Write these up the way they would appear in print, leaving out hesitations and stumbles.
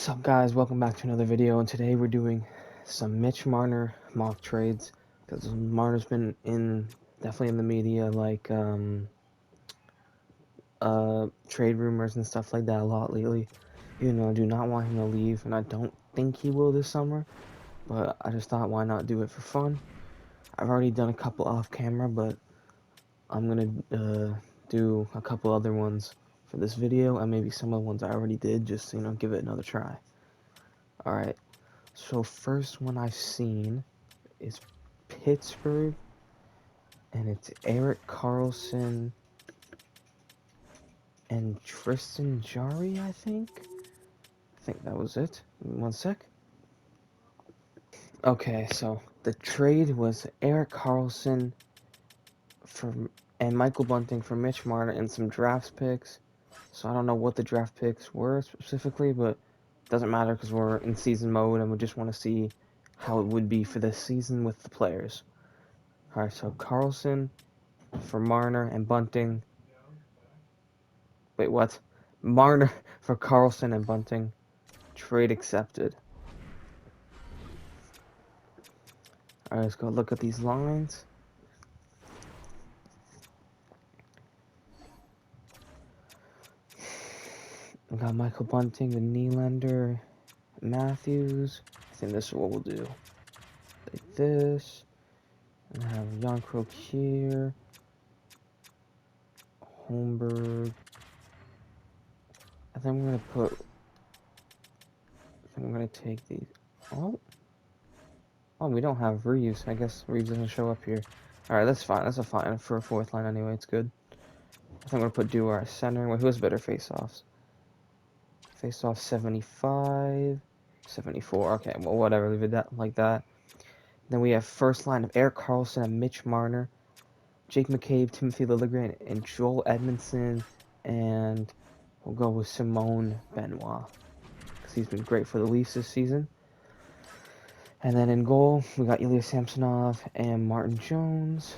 What's up, guys? Welcome back to another video, and today we're doing some Mitch Marner mock trades, because Marner's been definitely in the media, like trade rumors and stuff like that a lot lately. Even though I do not want him to leave, and I don't think he will this summer, but I just thought, why not do it for fun? I've already done a couple off camera, but I'm gonna do a couple other ones for this video, and maybe some of the ones I already did, just to, give it another try. Alright. So first one I've seen is Pittsburgh, and it's Erik Karlsson and Tristan Jarry, I think that was it. One sec. Okay, so the trade was Erik Karlsson and Michael Bunting for Mitch Marner and some draft picks. So I don't know what the draft picks were specifically, but it doesn't matter because we're in season mode and we just want to see how it would be for this season with the players. Alright, so Karlsson for Marner and Bunting. Wait, what? Marner for Karlsson and Bunting. Trade accepted. Alright, let's go look at these lines. We got Michael Bunting and Nylander, Matthews. I think this is what we'll do. Like this. And have Jan Krok here. Holmberg. I think I'm gonna take these. Oh, we don't have Reeves. I guess Reeves doesn't show up here. Alright, that's fine. That's a fine for a fourth line anyway. It's good. I think I'm gonna put Duar at center. Wait, who has better face-offs? Face-off 75, 74. Okay, well, whatever. Leave it like that. Then we have first line of Erik Karlsson and Mitch Marner, Jake McCabe, Timothy Liljegren, and Joel Edmondson. And we'll go with Simone Benoit, because he's been great for the Leafs this season. And then in goal, we got Ilya Samsonov and Martin Jones.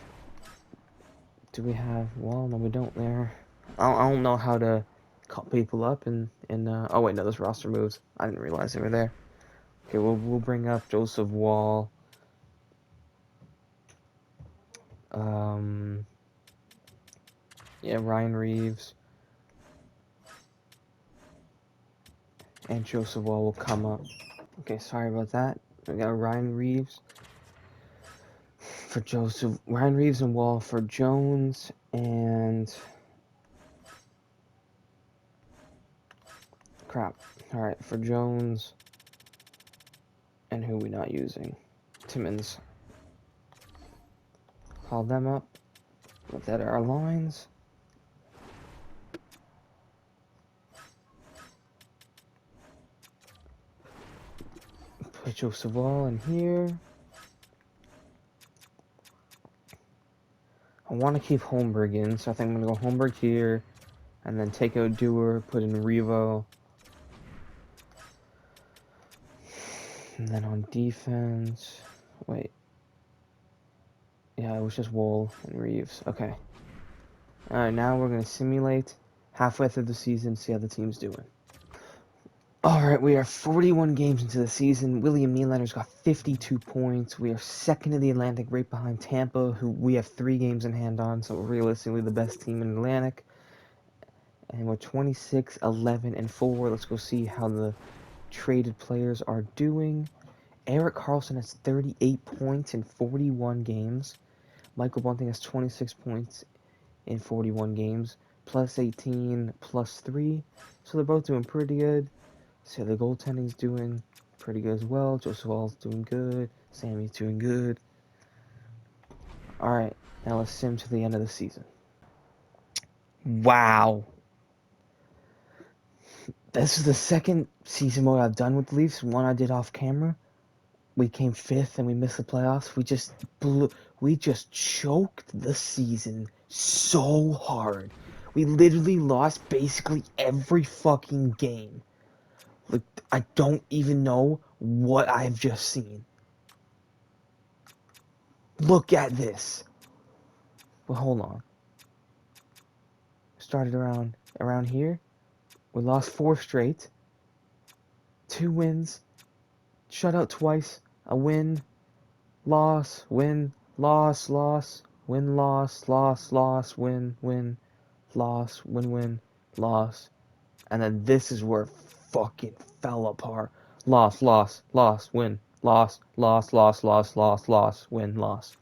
Do we have... Well, no, we don't there. I don't know how to call people up oh wait, no, those roster moves. I didn't realize they were there. Okay, we'll bring up Joseph Wall. Yeah, Ryan Reeves. And Joseph Wall will come up. Okay, sorry about that. We got Ryan Reeves for Joseph. Ryan Reeves and Wall for Jones and... Crap. Alright, for Jones. And who are we not using? Timmins. Call them up. Put that are our lines. Put Joseph Wall in here. I want to keep Holmberg in, so I think I'm going to go Holmberg here. And then take out Dewar, put in Revo. And then on defense... Wait. Yeah, it was just Wall and Reeves. Okay. Alright, now we're going to simulate halfway through the season, see how the team's doing. Alright, we are 41 games into the season. William Nylander's got 52 points. We are second in the Atlantic, right behind Tampa, who we have 3 games in hand on, so realistically the best team in the Atlantic. And we're 26, 11, and 4. Let's go see how the traded players are doing. Erik Karlsson has 38 points in 41 games. Michael Bunting has 26 points in 41 games, plus 18, plus 3. So they're both doing pretty good. So the goaltending's doing pretty good as well. Joseph Wall's doing good. Sammy's doing good. Alright, now let's sim to the end of the season. Wow. This is the second season mode I've done with the Leafs. One I did off camera. We came 5th and we missed the playoffs. We just choked the season so hard. We literally lost basically every fucking game. Like, I don't even know what I've just seen. Look at this. Well, hold on. Started around here. We lost 4 straight 2 wins, shutout twice, a win, loss, win, loss, loss, win, loss, loss, loss, win, win, loss, win, win, loss. And then this is where it fucking fell apart. Loss, loss, loss, win, loss, loss, loss, loss, loss, loss, win, loss.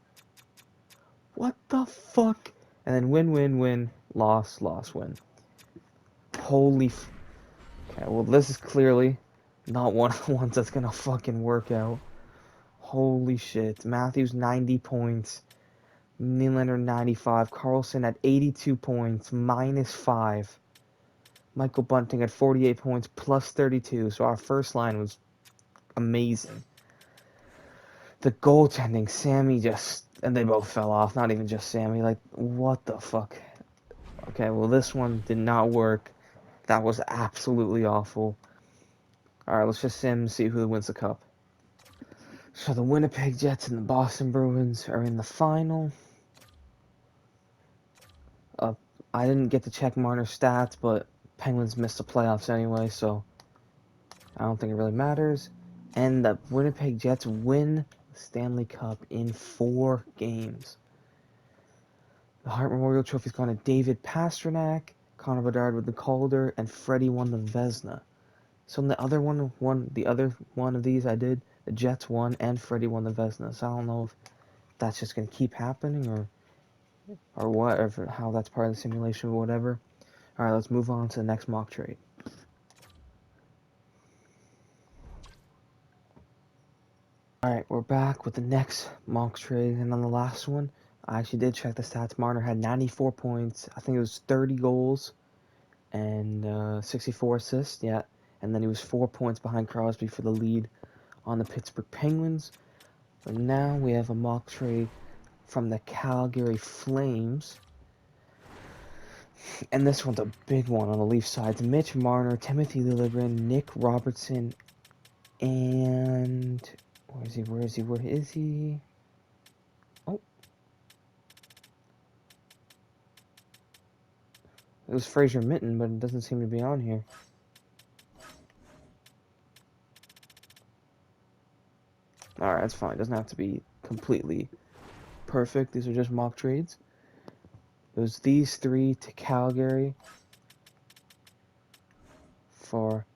What the fuck? And then win, win, win, loss, loss, win. Holy okay, well this is clearly not one of the ones that's gonna fucking work out. Holy shit. Matthews 90 points. Nylander 95. Carlson at 82 points, -5. Michael Bunting at 48 points, +32. So our first line was amazing. The goaltending, Sammy just... And they both fell off. Not even just Sammy. Like, what the fuck? Okay, well this one did not work. That was absolutely awful. Alright, let's just see who wins the cup. So the Winnipeg Jets and the Boston Bruins are in the final. I didn't get to check Marner's stats, but Penguins missed the playoffs anyway, so I don't think it really matters. And the Winnipeg Jets win the Stanley Cup in 4 games. The Hart Memorial Trophy's gone to David Pastrnak, Connor Bedard with the Calder, and Freddie won the Vezina. So in the other one of these I did, the Jets won and Freddie won the Vezina. So I don't know if that's just gonna keep happening or what, or how that's part of the simulation or whatever. All right, let's move on to the next mock trade. All right, we're back with the next mock trade, and on the last one, I actually did check the stats. Marner had 94 points. I think it was 30 goals and 64 assists. Yeah, and then he was 4 points behind Crosby for the lead on the Pittsburgh Penguins. But now we have a mock trade from the Calgary Flames. And this one's a big one on the Leafs side. It's Mitch Marner, Timothy Liljegren, Nick Robertson, and... Where is he? Oh. It was Fraser Minton, but it doesn't seem to be on here. Alright, that's fine. It doesn't have to be completely perfect. These are just mock trades. It was these 3 to Calgary for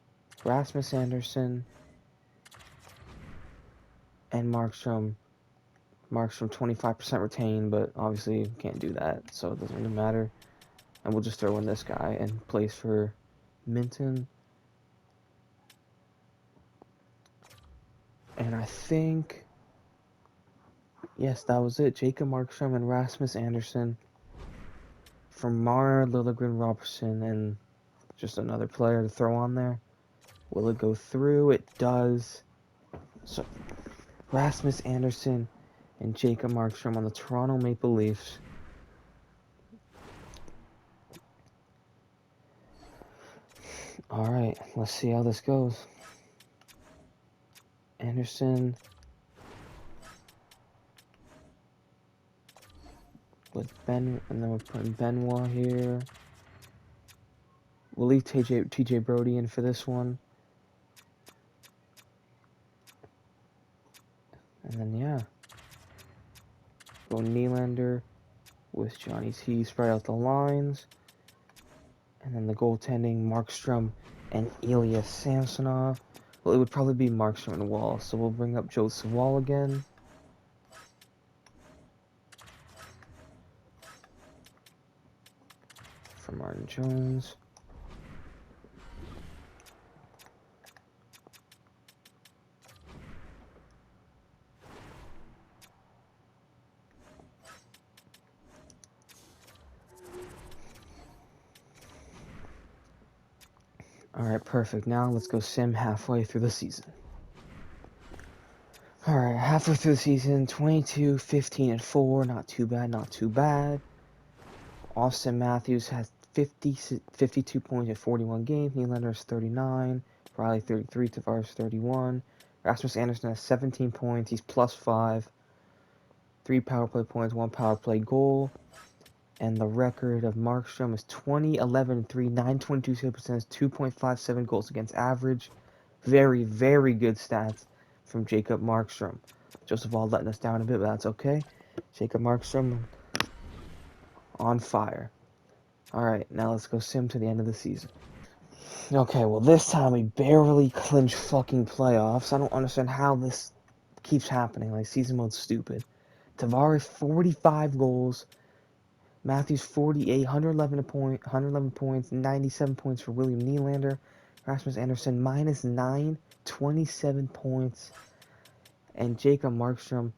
Rasmus Anderson and Markstrom. Markstrom 25% retained, but obviously you can't do that, so it doesn't really matter. And we'll just throw in this guy and place for Minton. And I think... Yes, that was it. Jacob Markstrom and Rasmus Anderson for Marner, Liljegren, Robertson, and just another player to throw on there. Will it go through? It does. So, Rasmus Anderson and Jacob Markstrom on the Toronto Maple Leafs. Alright, let's see how this goes. Anderson with Ben, and then we're putting Benoit here. We'll leave TJ Brody in for this one. And then, yeah. Go Nylander with Johnny T. Spread out the lines. And then the goaltending, Markstrom and Ilya Samsonov. Well, it would probably be Markstrom and Wall. So we'll bring up Joseph Wall again. For Martin Jones. Alright, perfect. Now let's go sim halfway through the season. Alright, halfway through the season, 22, 15, and 4. Not too bad, not too bad. Austin Matthews has 52 points in 41 games. Nylander has 39. Riley 33. Tavares 31. Rasmus Anderson has 17 points. He's +5. 3 power play points, 1 power play goal. And the record of Markstrom is 20, 11, 3, 922 save percentage, 2.57 goals against average. Very, very good stats from Jacob Markstrom. Joseph Wall letting us down a bit, but that's okay. Jacob Markstrom on fire. Alright, now let's go sim to the end of the season. Okay, well this time we barely clinched fucking playoffs. I don't understand how this keeps happening. Like, season mode's stupid. Tavares, 45 goals. Matthews, 48, 111 points, 97 points for William Nylander. Rasmus Anderson, -9, 27 points. And Jacob Markstrom,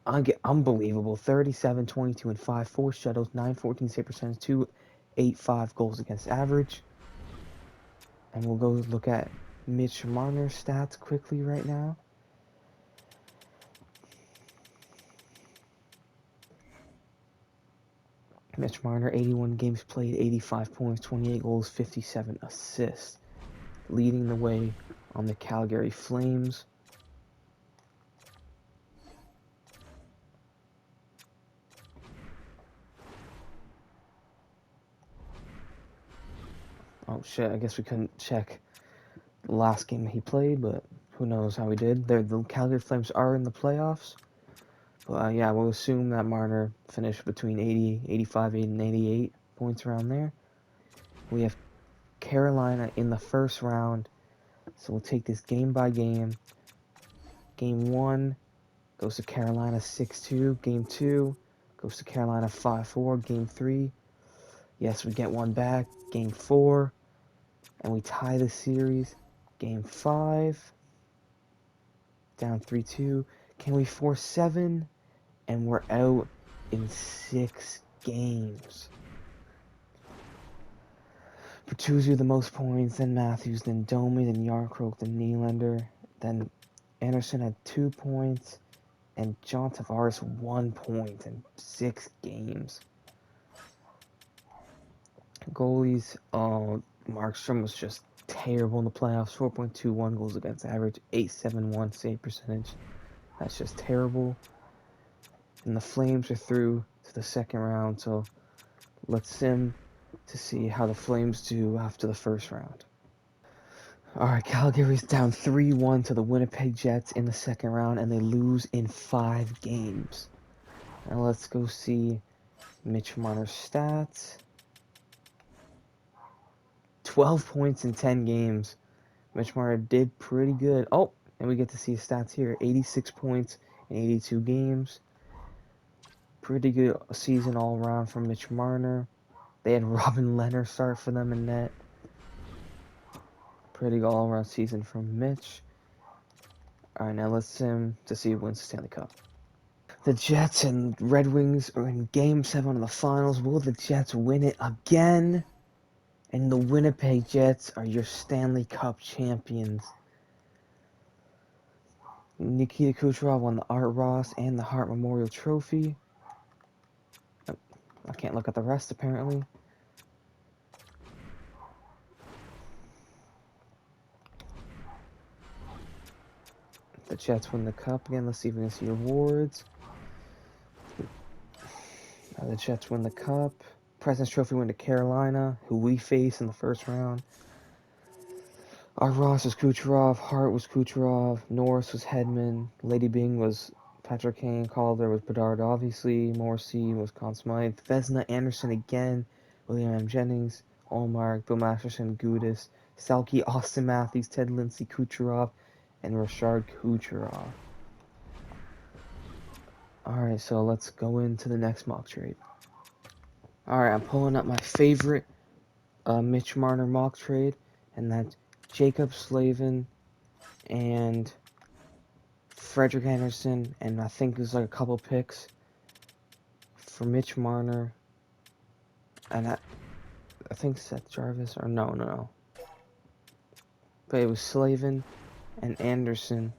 unbelievable, 37, 22, and 5, 4 shuttles, 914 save percentage, 285 goals against average. And we'll go look at Mitch Marner stats quickly right now. Mitch Marner, 81 games played, 85 points, 28 goals, 57 assists. Leading the way on the Calgary Flames. Oh shit, I guess we couldn't check the last game he played, but who knows how he did. The Calgary Flames are in the playoffs. But yeah, we'll assume that Marner finished between 80, 85, and 88 points around there. We have Carolina in the first round, so we'll take this game by game. Game 1 goes to Carolina 6-2. Game 2 goes to Carolina 5-4. Game 3, yes, we get one back. Game 4, and we tie the series. Game 5, down 3-2. Can we force 7? And we're out in 6 games. Bertuzzi the most points, then Matthews, then Domi, then Yarncroke, then Nylander, then Anderson had 2 points, and John Tavares 1 point in 6 games. Goalies, Markstrom was just terrible in the playoffs. 4.21 goals against average, 871 save percentage. That's just terrible. And the Flames are through to the second round, so let's sim to see how the Flames do after the first round. Alright, Calgary's down 3-1 to the Winnipeg Jets in the second round, and they lose in 5 games. Now let's go see Mitch Marner's stats. 12 points in 10 games. Mitch Marner did pretty good. Oh, and we get to see his stats here. 86 points in 82 games. Pretty good season all around from Mitch Marner. They had Robin Leonard start for them in net. Pretty all-around season from Mitch. Alright, now let's sim to see who wins the Stanley Cup. The Jets and Red Wings are in Game 7 of the finals. Will the Jets win it again? And the Winnipeg Jets are your Stanley Cup champions. Nikita Kucherov won the Art Ross and the Hart Memorial Trophy. I can't look at the rest, apparently. The Jets win the Cup again. Let's see if we can see awards. The Jets win the Cup. President's Trophy went to Carolina, who we faced in the first round. Art Ross was Kucherov. Hart was Kucherov. Norris was Hedman. Lady Byng was Patrick Kane. Calder was Bedard, obviously. Morrissey was Conn Smythe. Vezina, Anderson again. William M. Jennings. Allmark, Bill Masterson, Gudis. Selke, Austin Matthews, Ted Lindsay, Kucherov, and Rashard Kucherov. Alright, so let's go into the next mock trade. Alright, I'm pulling up my favorite Mitch Marner mock trade, and that's Jacob Slavin and Frederick Anderson, and I think there's like a couple picks for Mitch Marner, and I think Seth Jarvis, or no. But it was Slavin and Anderson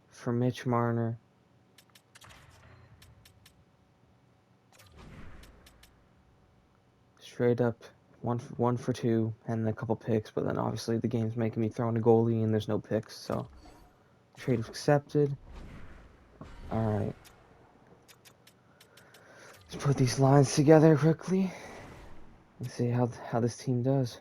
for Mitch Marner. Straight up, one for 2, and a couple picks, but then obviously the game's making me throw in a goalie, and there's no picks, so trade accepted. Alright. Let's put these lines together quickly and see how this team does.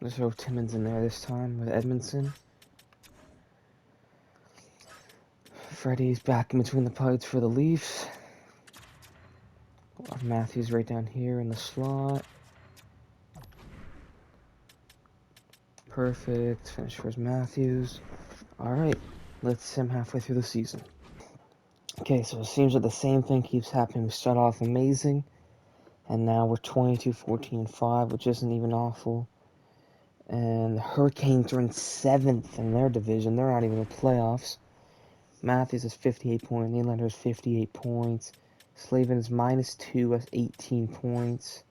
Let's throw Timmins in there this time with Edmondson. Freddie's back in between the pipes for the Leafs. Matthews right down here in the slot. Perfect. Finish for Matthews. Alright, let's sim halfway through the season. Okay, so it seems like the same thing keeps happening. We start off amazing, and now we're 22-14-5, which isn't even awful. And the Hurricanes are in 7th in their division. They're not even in the playoffs. Matthews has 58 points. Nylander has 58 points. Slavin is -2 has 18 points.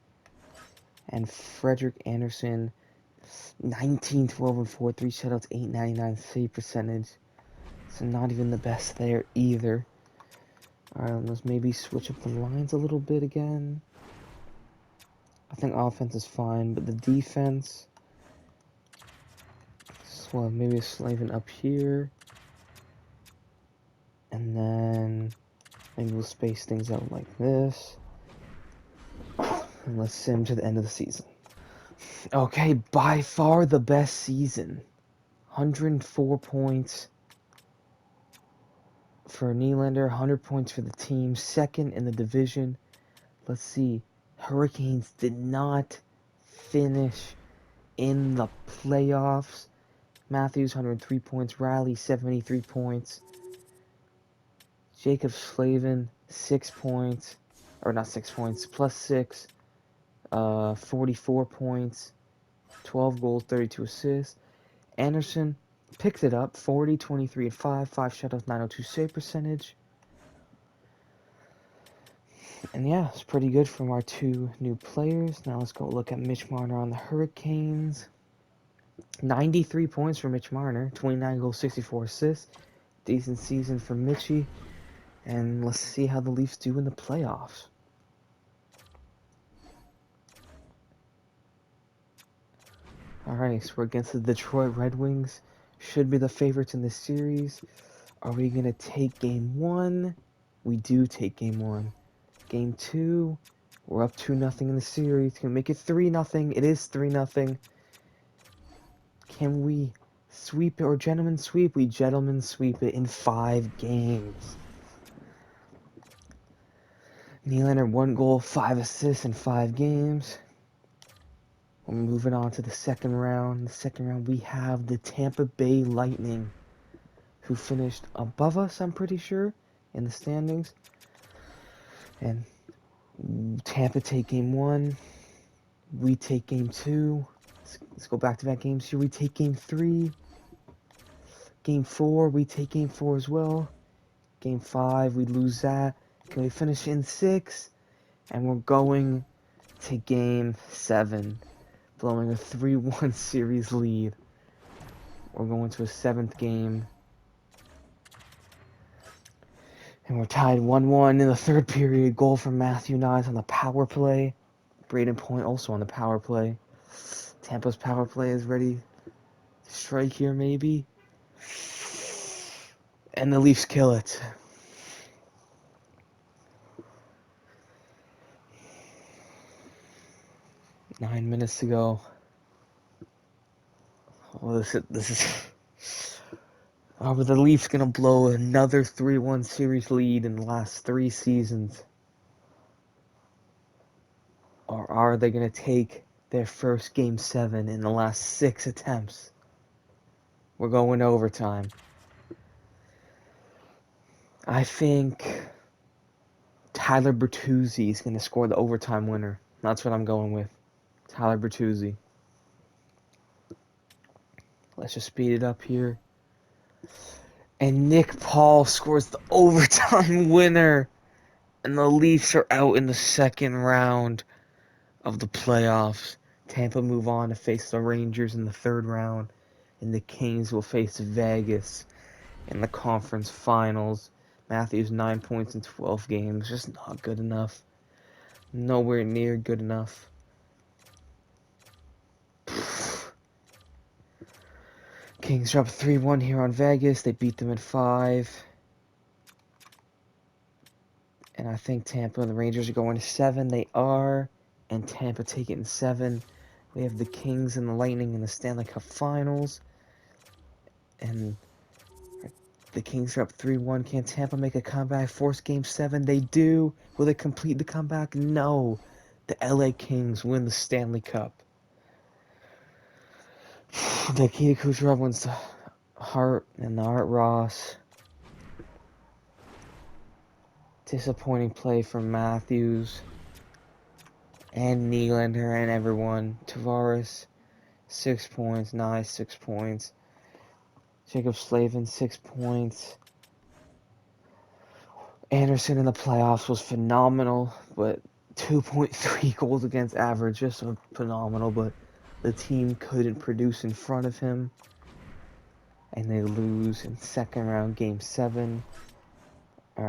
And Frederick Anderson, 19-12-4, 3 shutouts, .899 save percentage. So not even the best there either. Alright, let's maybe switch up the lines a little bit again. I think offense is fine, but the defense... So maybe a Slavin up here. And then maybe we'll space things out like this. And let's sim to the end of the season. Okay, by far the best season. 104 points for Nylander, 100 points for the team, 2nd in the division. Let's see. Hurricanes did not finish in the playoffs. Matthews, 103 points. Riley, 73 points. Jacob Slavin, 6 points. Or not 6 points, plus 6. 44 points. 12 goals, 32 assists. Anderson picked it up. 40, 23, and 5. 5 shutouts, 902 save percentage. And yeah, it's pretty good from our 2 new players. Now let's go look at Mitch Marner on the Hurricanes. 93 points for Mitch Marner. 29 goals, 64 assists. Decent season for Mitchie. And let's see how the Leafs do in the playoffs. Alright, so we're against the Detroit Red Wings. Should be the favorites in this series. Are we going to take game 1? We do take game 1. Game 2, we're up 2-0 in the series. Can we make it 3-0? It is 3-0. Can we sweep it or gentlemen sweep? We gentlemen sweep it in 5 games. Nylander 1 goal, 5 assists in 5 games. We're moving on to the second round. In the second round, we have the Tampa Bay Lightning, who finished above us, I'm pretty sure, in the standings. And Tampa take game 1. We take game 2. Let's go back-to-back games here. We take game 3. Game 4, we take game 4 as well. Game 5, we lose that. Can we finish in 6? And we're going to game 7, blowing a 3-1 series lead. We're going to a 7th game. And we're tied 1-1 in the 3rd period. Goal from Matthew Nyes on the power play. Braden Point also on the power play. Tampa's power play is ready to strike here, maybe. And the Leafs kill it. Nine minutes to go. Oh, this is. Are the Leafs gonna blow another 3-1 series lead in the last 3 seasons? Or are they gonna take their first game 7 in the last 6 attempts? We're going to overtime. I think Tyler Bertuzzi is gonna score the overtime winner. That's what I'm going with. Tyler Bertuzzi. Let's just speed it up here. And Nick Paul scores the overtime winner. And the Leafs are out in the second round of the playoffs. Tampa move on to face the Rangers in the 3rd round. And the Kings will face Vegas in the conference finals. Matthews 9 points in 12 games. Just not good enough. Nowhere near good enough. Kings drop 3-1 here on Vegas. They beat them in 5. And I think Tampa and the Rangers are going to 7. They are. And Tampa take it in 7. We have the Kings and the Lightning in the Stanley Cup Finals. And the Kings are up 3-1. Can Tampa make a comeback? Force Game 7? They do. Will they complete the comeback? No. The LA Kings win the Stanley Cup. Nikita Kucherov wins the Hart and the Art Ross. Disappointing play from Matthews and Nylander and everyone. Tavares, 6 points. Nice, 6 points. Jacob Slavin, 6 points. Anderson in the playoffs was phenomenal, but 2.3 goals against average, just phenomenal, but the team couldn't produce in front of him, and they lose in second round, Game 7.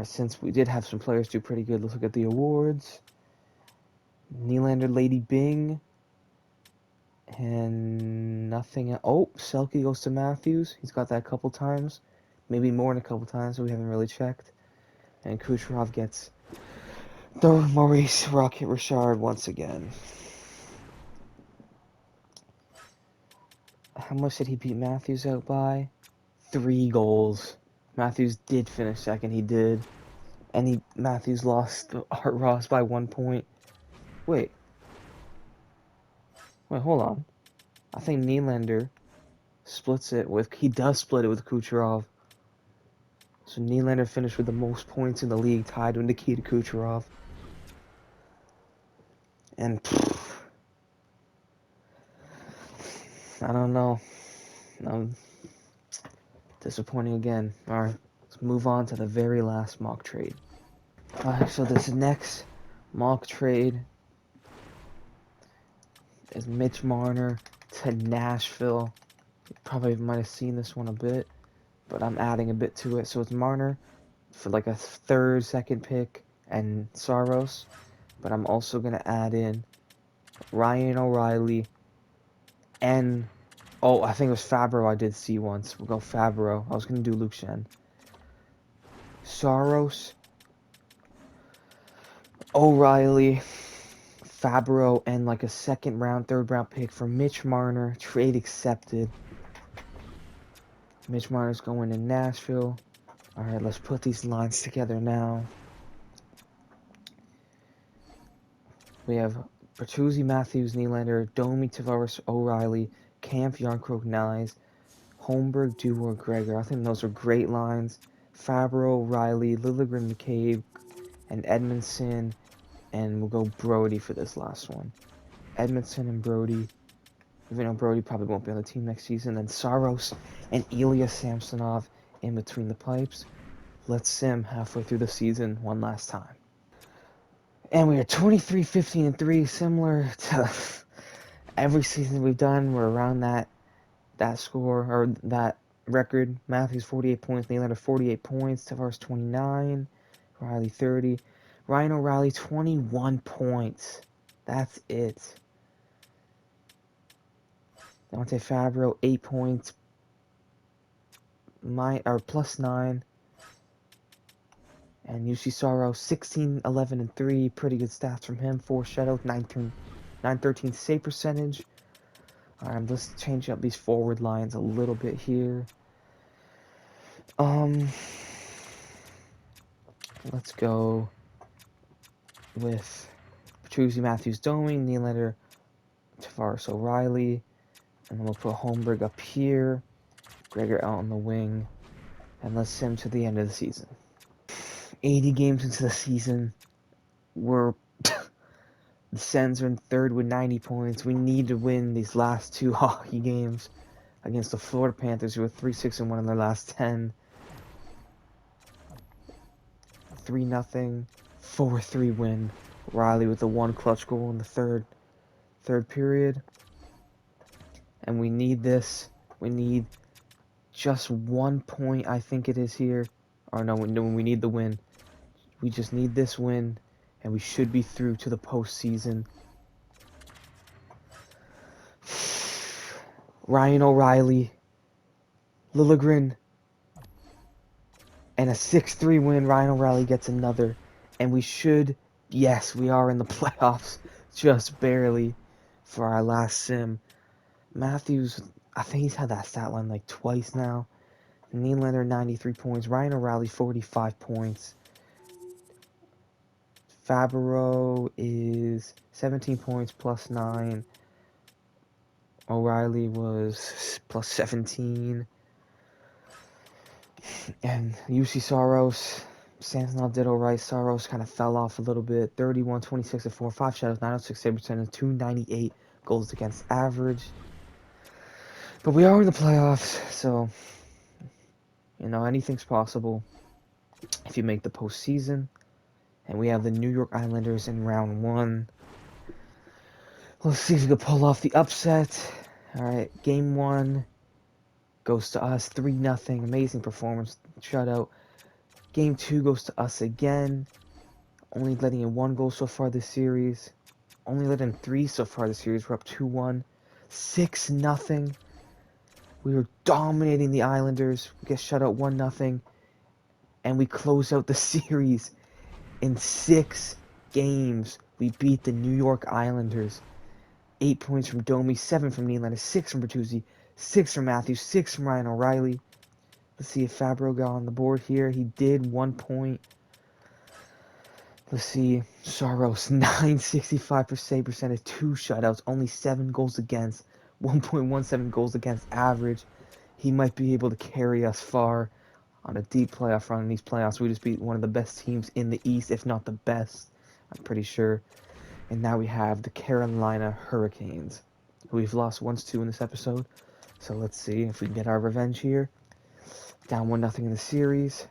Since we did have some players do pretty good, let's look at the awards. Nylander, Lady Bing, and nothing. Oh, Selke goes to Matthews. He's got that a couple times, maybe more than a couple times, so we haven't really checked. And Kucherov gets the Maurice Rocket Richard once again. How much did he beat Matthews out by? 3 goals. Matthews did finish second, he did. And Matthews lost to Art Ross by 1 point. Wait, hold on. I think Nylander splits it with, he does split it with Kucherov. So Nylander finished with the most points in the league, tied with Nikita Kucherov. And I don't know. Disappointing again. Alright, let's move on to the very last mock trade. Alright, so this next mock trade is Mitch Marner to Nashville. You probably might have seen this one a bit, but I'm adding a bit to it. So it's Marner for like a third, second pick and Saros, but I'm also going to add in Ryan O'Reilly and, oh, I think it was Fabro I did see once. We'll go Fabro. I was going to do Luke Shen. Saros, O'Reilly, Fabro, and like a second round, third round pick for Mitch Marner. Trade accepted. Mitch Marner's going to Nashville. Alright, let's put these lines together now. We have Bertuzzi, Matthews, Nylander, Domi, Tavares, O'Reilly, Camp, Yarncroke, Nyes, Holmberg, Dubois, Gregor. I think those are great lines. Fabro, Riley, Liljegren, McCabe, and Edmondson. And we'll go Brody for this last one. Edmondson and Brody. Even though Brody probably won't be on the team next season. Then Saros and Ilya Samsonov in between the pipes. Let's sim halfway through the season one last time. And we are 23, 15, and 3, similar to every season we've done. We're around that score, or that record. Matthews 48 points, Nylander 48 points, Tavares 29, Riley 30, Ryan O'Reilly 21 points. That's it. Dante Fabro 8 points, plus 9. And Yushi Saro, 16, 11, and 3. Pretty good stats from him. 4 shutouts, 913 save percentage. Alright, let's change up these forward lines a little bit here. Let's go with Bertuzzi, Matthews, Domi, Nylander, Tavares, O'Reilly. And then we'll put Holmberg up here. Gregor out on the wing. And let's sim to the end of the season. 80 games into the season, the Sens are in third with 90 points. We need to win these last 2 hockey games against the Florida Panthers, who are 3-6-1 in their last 10. 3-0, 4-3 win. Riley with the 1 clutch goal in the third period. And we need this. We need just 1 point, I think it is here. Or no, we need the win. We just need this win, and we should be through to the postseason. Ryan O'Reilly, Liljegren, and a 6-3 win. Ryan O'Reilly gets another, and we should, yes, we are in the playoffs, just barely. for our last sim. Matthews, I think he's had that stat line like twice now. Nylander, 93 points. Ryan O'Reilly, 45 points. Fabro is 17 points plus 9. O'Reilly was plus 17. And UC Saros, Samsonov did alright. Saros kind of fell off a little bit. 31, 26, and 4. 5 shadows, 906 save percentage, 298 goals against average. But we are in the playoffs, so, you know, anything's possible if you make the postseason. And we have the New York Islanders in round 1. Let's see if we can pull off the upset. Alright, game 1 goes to us, 3-0. Amazing performance, shutout. Game 2 goes to us again. Only letting in 1 goal so far this series. Only let in 3 so far this series. We're up 2-1. 6-0. We were dominating the Islanders. We get shut out 1-0. And we close out the series in 6 games. We beat the New York Islanders. 8 points from Domi, 7 from Nylander, 6 from Bertuzzi, 6 from Matthews, 6 from Ryan O'Reilly. Let's see if Fabro got on the board here. He did, 1 point. Let's see, Saros, 965 per save percentage, 2 shutouts, only 7 goals against, 1.17 goals against average. He might be able to carry us far on a deep playoff run in these playoffs. We just beat one of the best teams in the East, if not the best, I'm pretty sure. And now we have the Carolina Hurricanes, who we've lost once too in this episode. So let's see if we can get our revenge here. Down 1-0 in the series.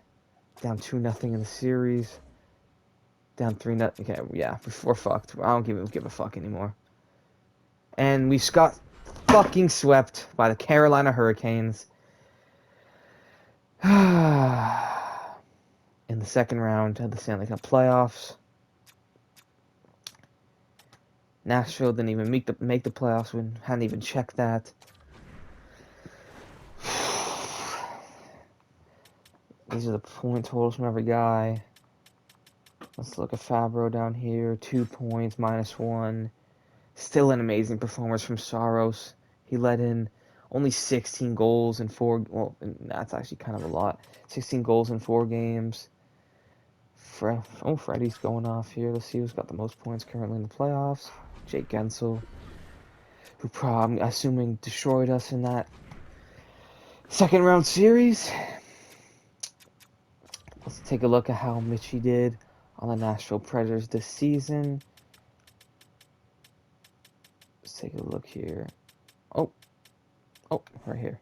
Down 2-0 in the series. Down 3-0. Okay, yeah, we're fucked. I don't give a fuck anymore. And we got fucking swept by the Carolina Hurricanes. In the second round of the Stanley Cup playoffs. Nashville didn't even make the playoffs. We hadn't even checked that. These are the point totals from every guy. Let's look at Fabro down here. 2 points, -1. Still an amazing performance from Saros. He let in only 16 goals in 4. Well, that's actually kind of a lot. 16 goals in 4 games. Freddie's going off here. Let's see who's got the most points currently in the playoffs. Jake Gensel, who probably, assuming, destroyed us in that second round series. Let's take a look at how Mitchie did on the Nashville Predators this season. Let's take a look here. Oh, right here.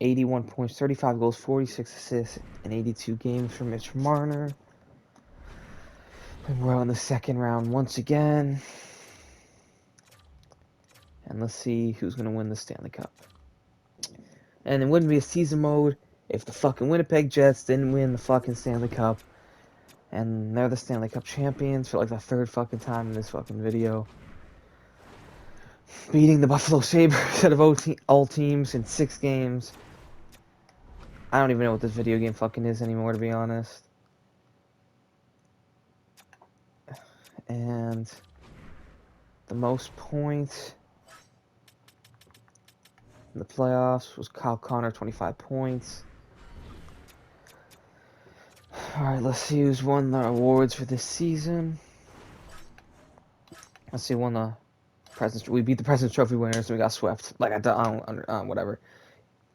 81 points, 35 goals, 46 assists, and 82 games for Mitch Marner. And we're in the second round once again. And let's see who's going to win the Stanley Cup. And it wouldn't be a season mode if the fucking Winnipeg Jets didn't win the fucking Stanley Cup. And they're the Stanley Cup champions for like the 3rd fucking time in this fucking video. Beating the Buffalo Sabres out of all teams in 6 games. I don't even know what this video game fucking is anymore, to be honest. And the most points in the playoffs was Kyle Connor, 25 points. Alright, let's see who's won the awards for this season. Let's see, won the President's. We beat the President's Trophy winners, and we got swept. Like, I don't, whatever.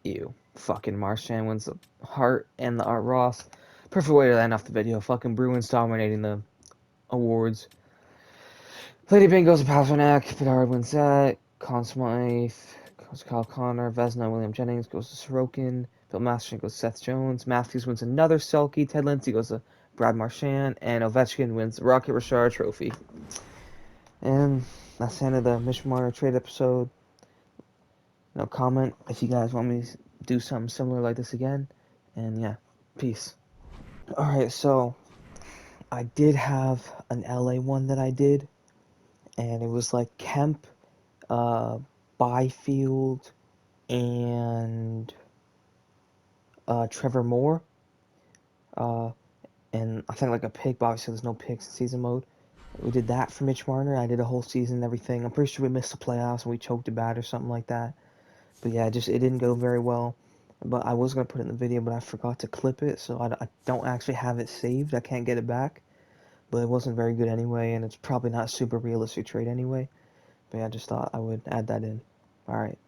Ew. Fucking Marchand wins the Hart and the Art Ross. Perfect way to end off the video. Fucking Bruins dominating the awards. Lady Bing goes to Pasternak. Bedard wins that. Conn Smythe goes to Kyle Connor. Vezina, William Jennings goes to Sorokin. Bill Masterton goes to Seth Jones. Matthews wins another Selke. Ted Lindsay goes to Brad Marchand. And Ovechkin wins the Rocket Richard Trophy. And that's the end of the Mitch Marner trade episode. Comment if you guys want me to do something similar like this again. And yeah, peace. Alright, so I did have an LA one that I did. And it was like Kemp, Byfield, and Trevor Moore. And I think like a pick, but obviously there's no picks in season mode. We did that for Mitch Marner. I did a whole season and everything. I'm pretty sure we missed the playoffs and we choked it bad or something like that. But yeah, it didn't go very well. But I was gonna put it in the video, but I forgot to clip it, so I don't actually have it saved. I can't get it back. But it wasn't very good anyway, and it's probably not a super realistic trade anyway. But yeah, I just thought I would add that in. All right.